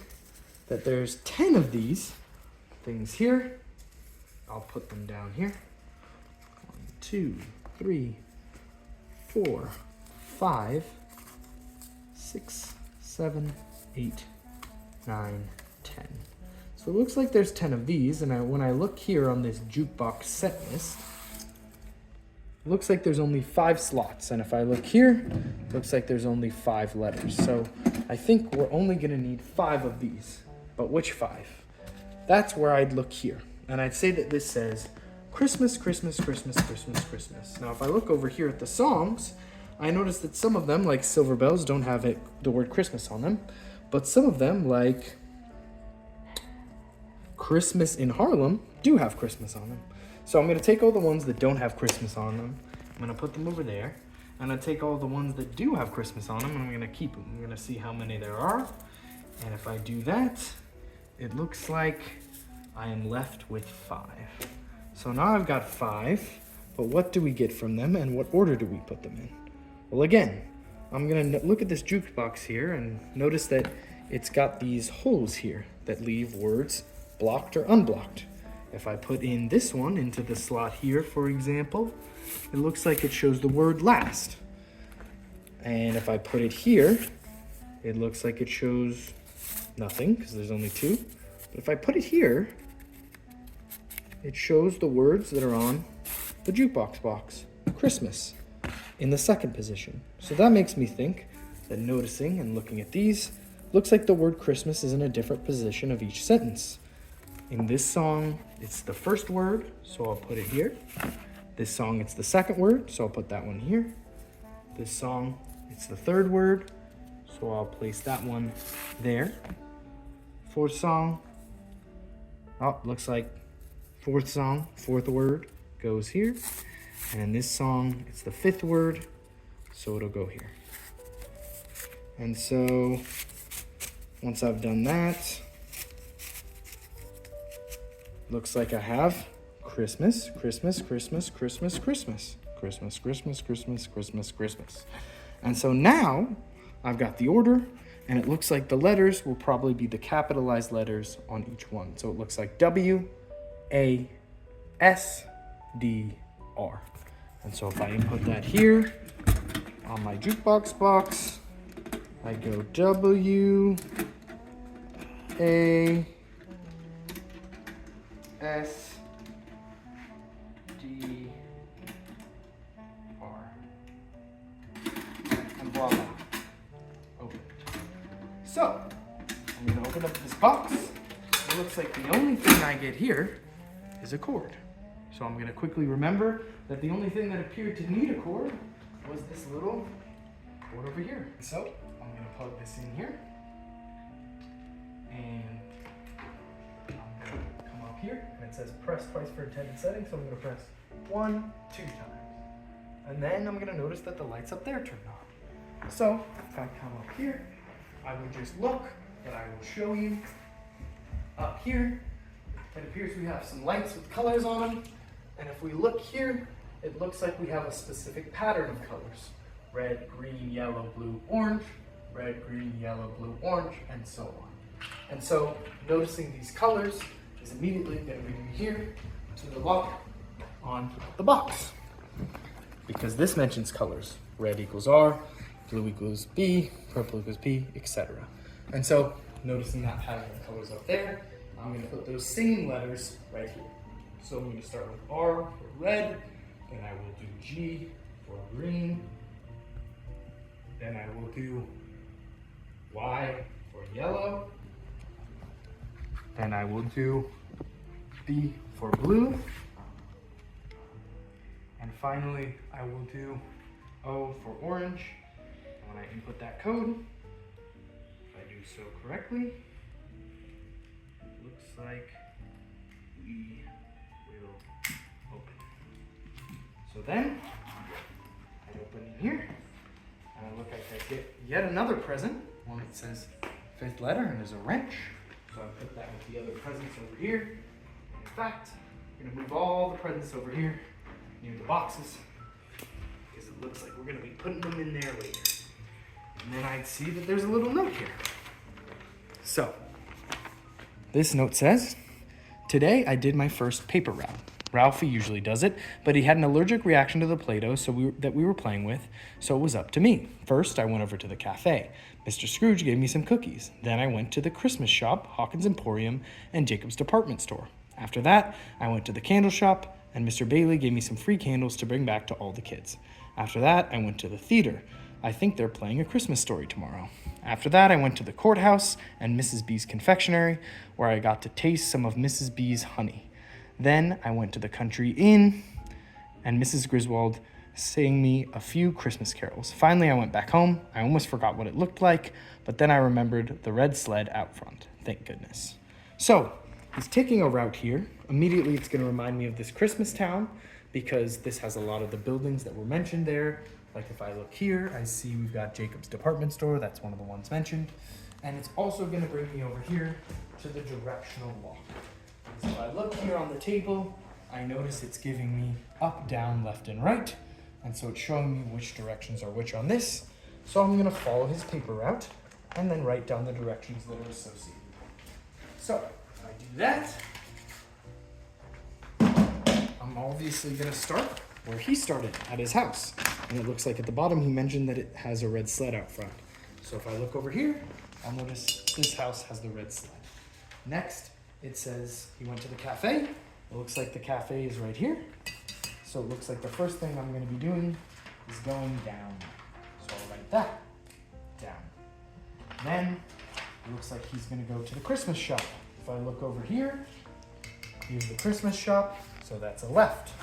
that there's 10 of these things here. I'll put them down here. 1, 2, 3, 4, 5, 6, 7, 8, 9, 10. So it looks like there's 10 of these, and when I look here on this jukebox set list, it looks like there's only 5 slots, and if I look here, it looks like there's only 5 letters. So I think we're only gonna need 5 of these, but which 5? That's where I'd look here, and I'd say that this says Christmas, Christmas, Christmas, Christmas, Christmas. Now if I look over here at the songs, I notice that some of them, like Silver Bells, don't have the word Christmas on them, but some of them, like Christmas in Harlem, do have Christmas on them. So I'm going to take all the ones that don't have Christmas on them, I'm going to put them over there, and I'll take all the ones that do have Christmas on them, and I'm going to keep them. I'm going to see how many there are, and if I do that, it looks like I am left with 5. So now I've got 5, but what do we get from them, and what order do we put them in? Well, again, I'm going to look at this jukebox here and notice that it's got these holes here that leave words blocked or unblocked. If I put in this one into the slot here, for example, it looks like it shows the word last. And if I put it here, it looks like it shows nothing because there's only 2. But if I put it here, it shows the words that are on the jukebox box, Christmas, in the second position. So that makes me think that noticing and looking at these, looks like the word Christmas is in a different position of each sentence. In this song, it's the first word, so I'll put it here. This song, it's the second word, so I'll put that one here. This song, it's the third word, so I'll place that one there. Fourth song, oh, looks like fourth song, fourth word goes here. And in this song, it's the 5th word, so it'll go here. And so, once I've done that, looks like I have Christmas, Christmas, Christmas, Christmas, Christmas, Christmas, Christmas, Christmas, Christmas, Christmas. And so now I've got the order, and it looks like the letters will probably be the capitalized letters on each one. So it looks like W, A, S, D, R. And so if I input that here on my jukebox box, I go W, A, S, D, R. And voila. Open. So, I'm going to open up this box. It looks like the only thing I get here is a cord. So I'm going to quickly remember that the only thing that appeared to need a cord was this little cord over here. So I'm going to plug this in here. And I'm going to come up here, and it says press twice for intended settings. So I'm going to press 1, 2 times. And then I'm going to notice that the lights up there turned on. So if I come up here, I would just look, but I will show you. Up here, it appears we have some lights with colors on them. And if we look here, it looks like we have a specific pattern of colors. Red, green, yellow, blue, orange, red, green, yellow, blue, orange, and so on. And so noticing these colors is immediately going to bring me here to the lock on the box. Because this mentions colors. Red equals R, blue equals B, purple equals P, etc. And so noticing that pattern of colors up there, I'm going to put those same letters right here. So I'm going to start with R for red, then I will do G for green, then I will do Y for yellow, then I will do B for blue, and finally I will do O for orange. And when I input that code, if I do so correctly, it looks like we will open. So then, I open in here, and I look like I get yet another present. One that says 5th letter, and there's a wrench. So I put that with the other presents over here. And in fact, I'm gonna move all the presents over here near the boxes, because it looks like we're gonna be putting them in there later. And then I'd see that there's a little note here. So, this note says, today I did my first paper route. Ralphie usually does it, but he had an allergic reaction to the Play-Doh that we were playing with, so it was up to me. First, I went over to the cafe. Mr. Scrooge gave me some cookies. Then I went to the Christmas shop, Hawkins Emporium, and Jacob's department store. After that, I went to the candle shop, and Mr. Bailey gave me some free candles to bring back to all the kids. After that, I went to the theater. I think they're playing A Christmas Story tomorrow. After that, I went to the courthouse and Mrs. B's confectionery, where I got to taste some of Mrs. B's honey. Then I went to the country inn, and Mrs. Griswold sang me a few Christmas carols. Finally, I went back home. I almost forgot what it looked like, but then I remembered the red sled out front. Thank goodness. So, he's taking a route here. Immediately, it's going to remind me of this Christmas town, because this has a lot of the buildings that were mentioned there. Like if I look here, I see we've got Jacob's department store. That's one of the ones mentioned. And it's also going to bring me over here to the directional lock. So if I look here on the table, I notice it's giving me up, down, left, and right. And so it's showing me which directions are which on this. So I'm going to follow his paper route and then write down the directions that are associated. So if I do that, I'm obviously going to start where he started, at his house. And it looks like at the bottom he mentioned that it has a red sled out front. So if I look over here, I'll notice this house has the red sled. Next, it says he went to the cafe. It looks like the cafe is right here. So it looks like the first thing I'm going to be doing is going down. So I'll write that down. Then it looks like he's going to go to the Christmas shop. If I look over here, here's the Christmas shop. So that's a left.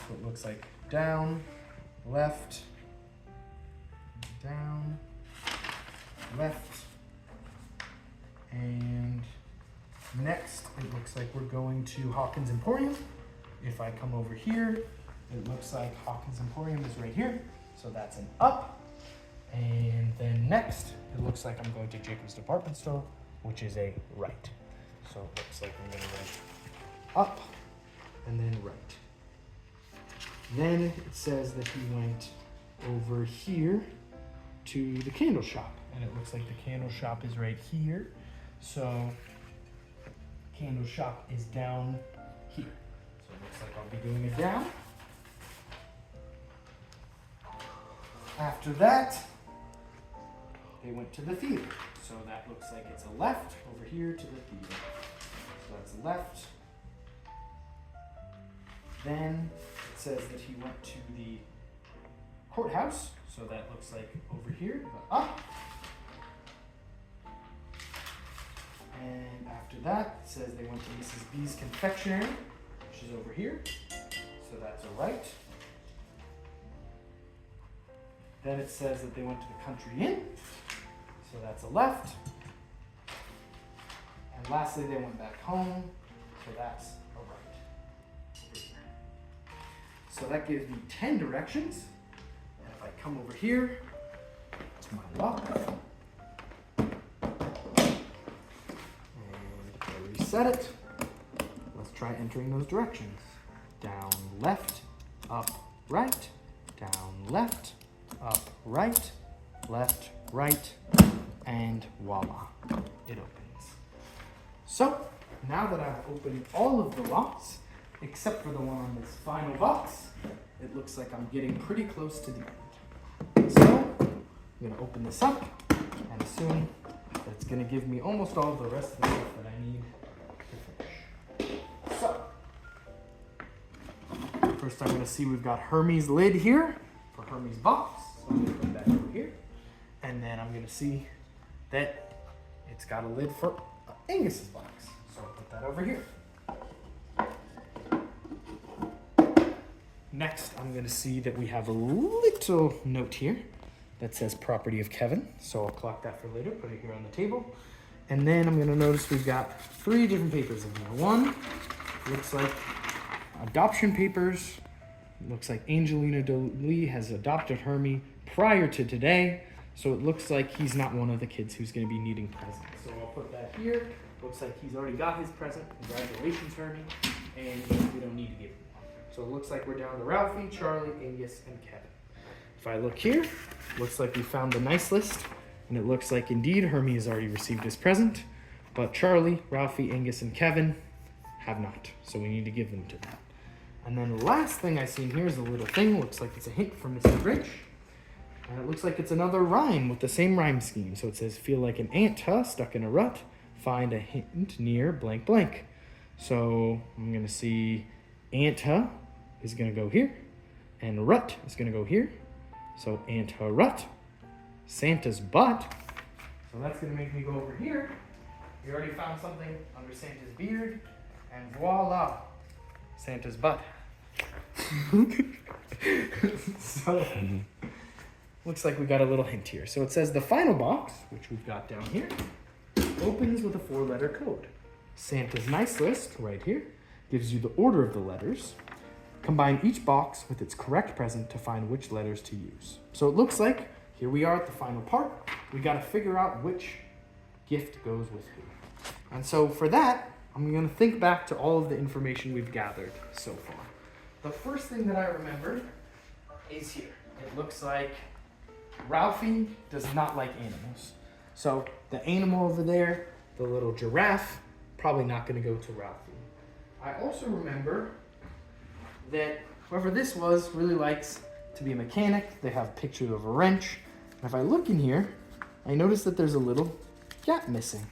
So it looks like down, left, down, left, and next it looks like we're going to Hawkins Emporium. If I come over here, it looks like Hawkins Emporium is right here, so that's an up. And then next, it looks like I'm going to Jacob's department store, which is a right. So it looks like I'm going to write up, and then right. Then it says that he went over here to the candle shop, and it looks like the candle shop is right here. So candle shop is down here. So it looks like I'll be doing it down. After that, they went to the theater. So that looks like it's a left over here to the theater. So that's left. Then it says that he went to the courthouse. So that looks like over here, but up. And after that, it says they went to Mrs. B's confectionery, which is over here. So that's a right. Then it says that they went to the Country Inn. So that's a left. And lastly, they went back home. So that's a right. So that gives me 10 directions. And if I come over here to my lock, and I reset it, let's try entering those directions. Down, left, up, right, down, left, up, right, left, right, and voila, it opens. So now that I've opened all of the locks, except for the one on this final box, it looks like I'm getting pretty close to the end. So I'm gonna open this up and assume that it's gonna give me almost all of the rest of the stuff that I need to finish. So first I'm gonna see we've got Hermes' lid here for Hermes' box. So I'm gonna put that over here. And then I'm gonna see that it's got a lid for Angus's box. So I'll put that over here. Next, I'm gonna see that we have a little note here that says property of Kevin. So I'll clock that for later, put it here on the table. And then I'm gonna notice we've got 3 different papers in here. One looks like adoption papers. It looks like Angelina Jolie has adopted Hermie prior to today. So it looks like he's not one of the kids who's gonna be needing presents. So I'll put that here. Looks like he's already got his present. Congratulations, Hermie. And we don't need to give him one. So it looks like we're down to Ralphie, Charlie, Angus, and Kevin. If I look here, looks like we found the nice list. And it looks like indeed Hermie has already received his present. But Charlie, Ralphie, Angus, and Kevin have not. So we need to give them to them. And then the last thing I see in here is a little thing. Looks like it's a hint from Mr. Grinch. And it looks like it's another rhyme with the same rhyme scheme. So it says, feel like an ant, huh, stuck in a rut. Find a hint near blank blank. So I'm gonna see ant, huh, is gonna go here. And rut is gonna go here. So ant, huh, rut. Santa's butt. So that's gonna make me go over here. We already found something under Santa's beard. And voila, Santa's butt. So looks like we got a little hint here. So it says the final box, which we've got down here, opens with a 4-letter code. Santa's nice list, right here, gives you the order of the letters. Combine each box with its correct present to find which letters to use. So it looks like, here we are at the final part. We gotta figure out which gift goes with who. And so for that, I'm gonna think back to all of the information we've gathered so far. The first thing that I remember is here. It looks like Ralphie does not like animals. So the animal over there, the little giraffe, probably not gonna go to Ralphie. I also remember that whoever this was really likes to be a mechanic. They have a picture of a wrench. And if I look in here, I notice that there's a little gap missing.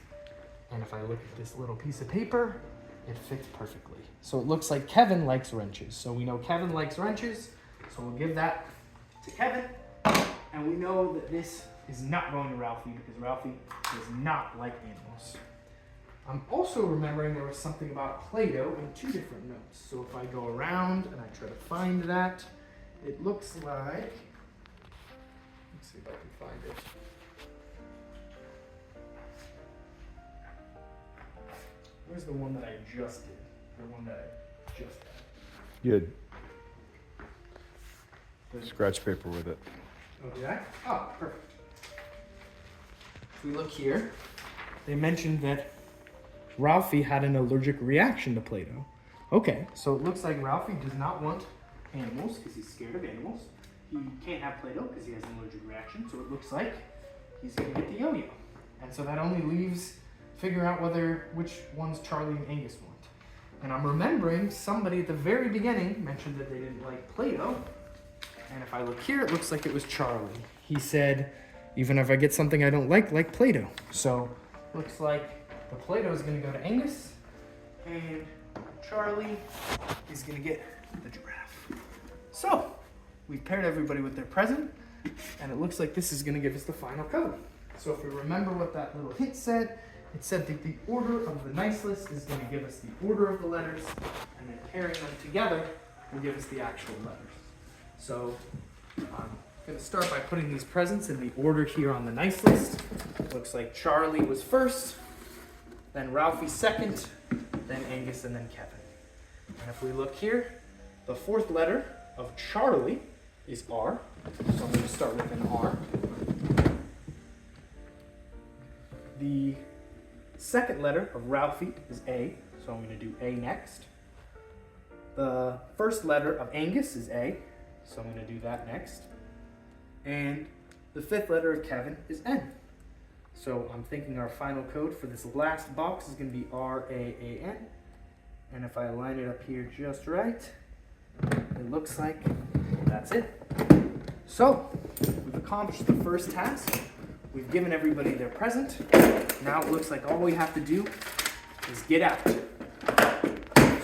And if I look at this little piece of paper, it fits perfectly. So it looks like Kevin likes wrenches. So we know Kevin likes wrenches, so we'll give that to Kevin. And we know that this is not going to Ralphie because Ralphie does not like animals. I'm also remembering there was something about Play-Doh in 2 different notes. So if I go around and I try to find that, it looks like, let's see if I can find it. Where's the one that I just did? The one that I just had. You had scratch paper with it. Oh, did I? Oh, perfect. If we look here, they mentioned that Ralphie had an allergic reaction to Play-Doh. Okay, so it looks like Ralphie does not want animals because he's scared of animals. He can't have Play-Doh because he has an allergic reaction, so it looks like he's gonna get the yo-yo. And so that only leaves figuring out which ones Charlie and Angus want. And I'm remembering somebody at the very beginning mentioned that they didn't like Play-Doh. And if I look here, it looks like it was Charlie. He said, even if I get something I don't like Play-Doh. So looks like the Play-Doh is gonna go to Angus, and Charlie is gonna get the giraffe. So we've paired everybody with their present, and it looks like this is gonna give us the final code. So if we remember what that little hint said, it said that the order of the nice list is going to give us the order of the letters, and then pairing them together will give us the actual letters. So I'm going to start by putting these presents in the order here on the nice list. Looks like Charlie was first, then Ralphie second, then Angus, and then Kevin. And if we look here, the fourth letter of Charlie is R, so I'm going to start with an R. The second letter of Ralphie is A, so I'm going to do A next. The first letter of Angus is A, so I'm going to do that next. And the fifth letter of Kevin is N. So I'm thinking our final code for this last box is going to be R-A-A-N. And if I line it up here just right, it looks like that's it. So we've accomplished the first task. We've given everybody their present. Now it looks like all we have to do is get out.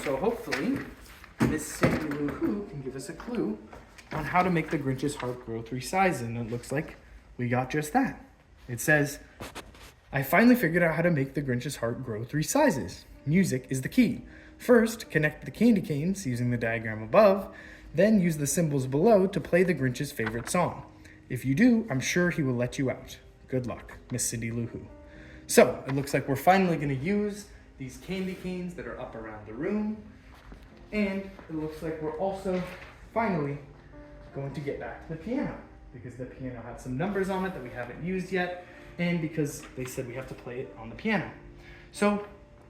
So hopefully, Miss Sandy Lou Who can give us a clue on how to make the Grinch's heart grow 3 sizes. And it looks like we got just that. It says, I finally figured out how to make the Grinch's heart grow 3 sizes. Music is the key. First, connect the candy canes using the diagram above, then use the symbols below to play the Grinch's favorite song. If you do, I'm sure he will let you out. Good luck, Miss Cindy Lou Who. So, it looks like we're finally going to use these candy canes that are up around the room. And it looks like we're also finally going to get back to the piano, because the piano had some numbers on it that we haven't used yet, and because they said we have to play it on the piano. So,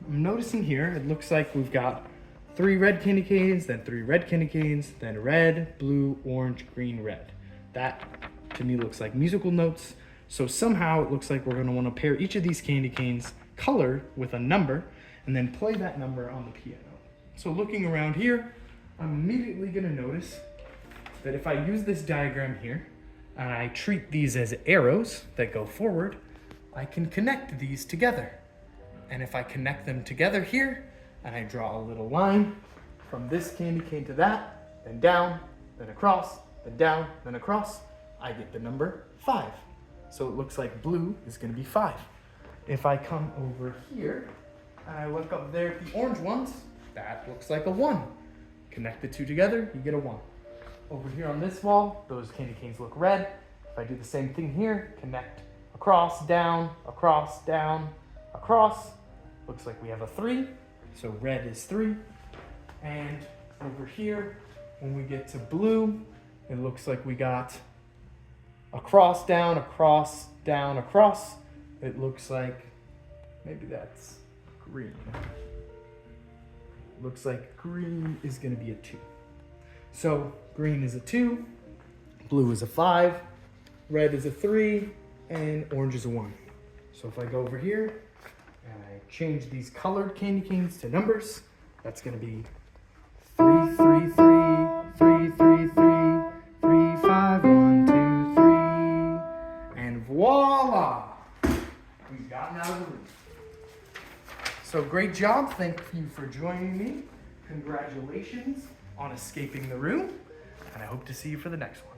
I'm noticing here, it looks like we've got 3 red candy canes, then 3 red candy canes, then red, blue, orange, green, red. That, to me, looks like musical notes. So somehow it looks like we're going to want to pair each of these candy canes color with a number and then play that number on the piano. So looking around here, I'm immediately going to notice that if I use this diagram here and I treat these as arrows that go forward, I can connect these together. And if I connect them together here and I draw a little line from this candy cane to that, then down, then across, then down, then across, I get the number 5. So it looks like blue is going to be 5. If I come over here and I look up there at the orange ones, that looks like a 1. Connect the 2 together, you get a 1. Over here on this wall, those candy canes look red. If I do the same thing here, connect across, down, across, down, across, looks like we have a 3. So red is 3. And over here, when we get to blue, it looks like we got across, down, across, down, across. It looks like maybe that's green. Looks like green is going to be a 2. So green is a 2, blue is a 5, red is a 3, and orange is a 1. So if I go over here and I change these colored candy canes to numbers, that's going to be 3, 3, 3, 3, 3, 3, 3, 5, 1, 2, 3, and voila! We've gotten out of the room. So great job. Thank you for joining me. Congratulations on escaping the room, and I hope to see you for the next one.